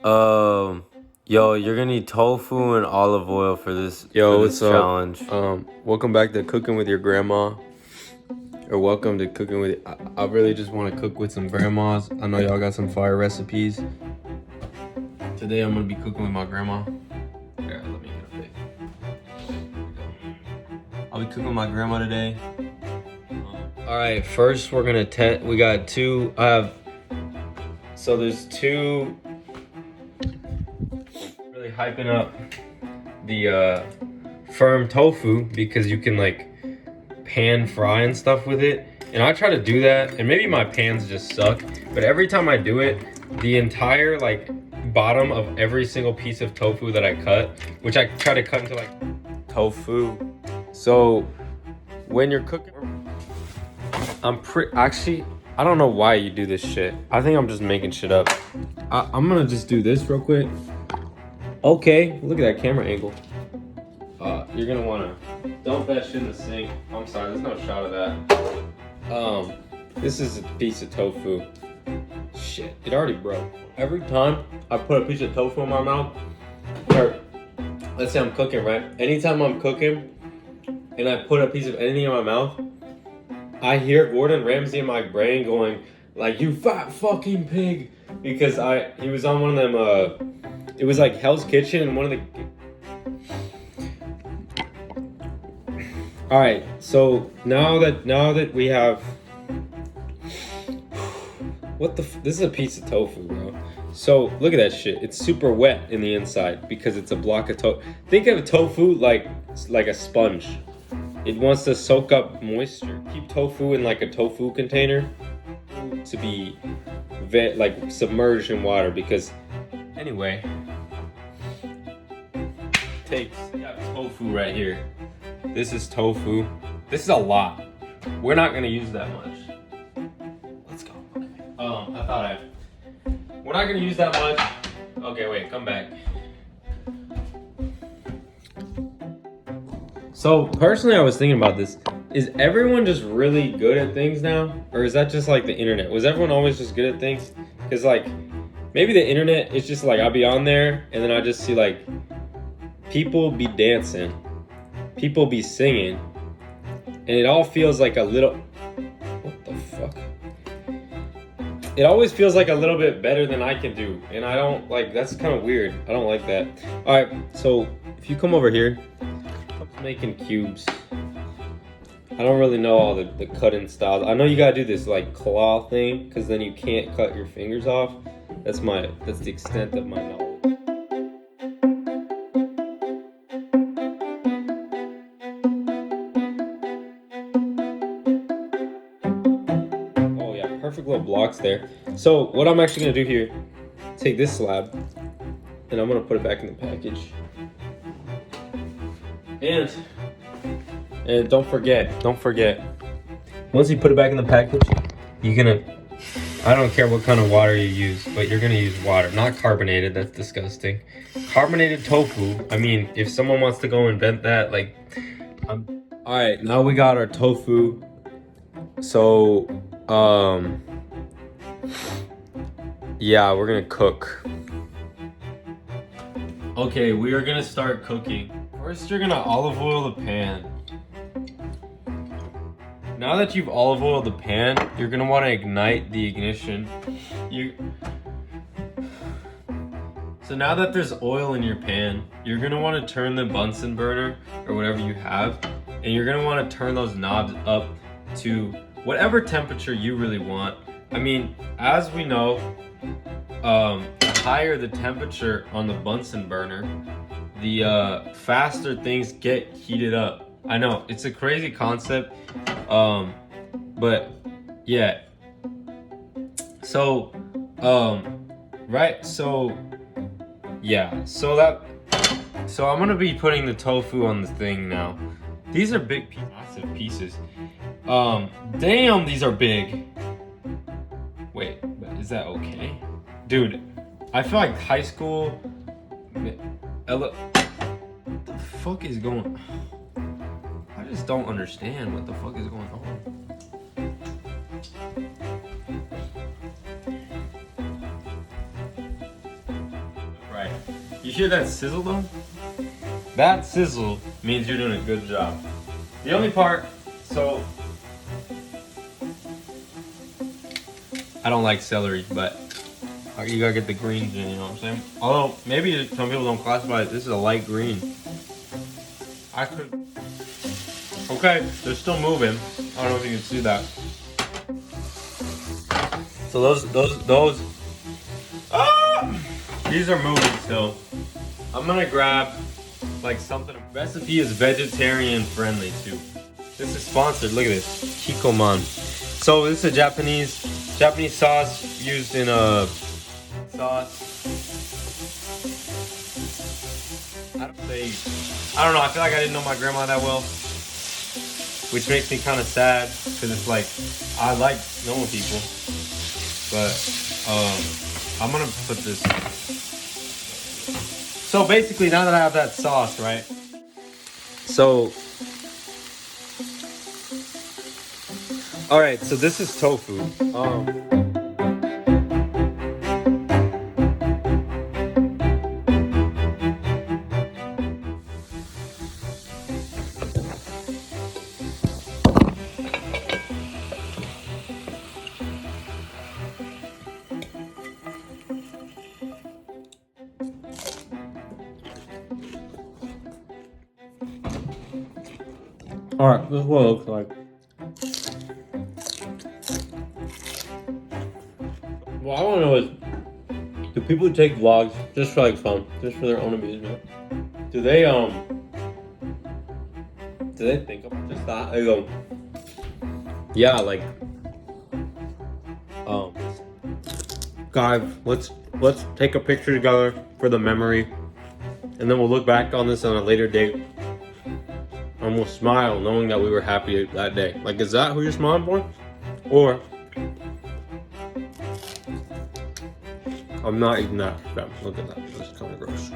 Um, yo, you're gonna need tofu and olive oil for this Yo, what's up? challenge. Welcome back to Cooking with Your Grandma. Or welcome to Cooking with... I really just want to cook with some grandmas. I know y'all got some fire recipes. Today I'm going to be cooking with my grandma. Here, let me get a pic. I'll be cooking with my grandma today. Alright, first we're going to we got two... So there's two... Really hyping up the firm tofu because you can like pan fry and stuff with it, and I try to do that, and maybe my pans just suck, but every time I do it, the entire like bottom of every single piece of tofu that I cut, which I try to cut into like tofu. So when you're cooking, actually, I don't know why you do this shit. I think I'm just making shit up. I'm gonna just do this real quick. Okay, look at that camera angle. You're gonna wanna dump that shit in the sink. I'm sorry, there's no shot of that. This is a piece of tofu. Shit, it already broke. Every time I put a piece of tofu in my mouth, or let's say I'm cooking, right? Anytime I'm cooking and I put a piece of anything in my mouth, I hear Gordon Ramsay in my brain going, like, "You fat fucking pig," because he was on one of them, it was like Hell's Kitchen, and one of the... All right, so now that we have, this is a piece of tofu, bro. So look at that shit. It's super wet in the inside because it's a block of tofu. Think of tofu like a sponge. It wants to soak up moisture. Keep tofu in like a tofu container to be like submerged in water, because anyway, we got tofu right here. This is tofu. This is a lot. We're not gonna use that much. Let's go. Okay. We're not gonna use that much. Okay, wait, come back. So personally, I was thinking about this. Is everyone just really good at things now? Or is that just like the internet? Was everyone always just good at things? Because like, maybe the internet is just like, I'll be on there and then I just see like, people be dancing. People be singing, and it all feels like a little... What the fuck? It always feels like a little bit better than I can do, and I don't like... That's kind of weird. I don't like that. All right, so if you come over here, I'm making cubes. I don't really know all the cutting styles. I know you gotta do this like claw thing, because then you can't cut your fingers off. That's the extent of my knowledge. Perfect little blocks there. So what I'm actually gonna do here, take this slab and I'm gonna put it back in the package. And don't forget, once you put it back in the package, I don't care what kind of water you use, but you're gonna use water, not carbonated. That's disgusting. Carbonated tofu, I mean, if someone wants to go invent that, like, all right, now we got our tofu. So yeah, we're gonna cook. Okay, we are gonna start cooking. First, you're gonna olive oil the pan. Now that you've olive oiled the pan, you're gonna want to ignite the ignition. So now that there's oil in your pan, you're gonna want to turn the Bunsen burner or whatever you have, and you're gonna want to turn those knobs up to whatever temperature you really want. I mean, as we know, the higher the temperature on the Bunsen burner, the faster things get heated up. I know, it's a crazy concept, but yeah. So, right, so, yeah, so I'm gonna be putting the tofu on the thing now. These are big, massive pieces. Damn, these are big. Wait, is that okay? Dude, I feel like high school... What the fuck is going... I just don't understand what the fuck is going on. You hear that sizzle though? That sizzle means you're doing a good job. The only part, so I don't like celery, but you gotta get the greens in, you know what I'm saying? Although maybe some people don't classify it. This is a light green. I could. Okay, they're still moving. I don't know if you can see that. So those. Ah! These are moving still. I'm gonna grab like something. Recipe is vegetarian friendly too. This is sponsored. Look at this, Kikoman. So this is a Japanese sauce used in a sauce. I don't know. I feel like I didn't know my grandma that well, which makes me kind of sad because it's like I like knowing people, but I'm gonna put this. So basically, now that I have that sauce, right? So, all right. So this is tofu. All right, this is what it looks like. What I want to know is, do people take vlogs just for like fun, just for their own amusement? Do they think about just that? They go, yeah, like, guys, let's take a picture together for the memory, and then we'll look back on this on a later date, and we'll smile knowing that we were happy that day. Like, is that who you're smiling for? Or I'm not eating that. Look at that. That's kind of gross.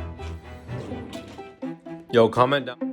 Yo, comment down.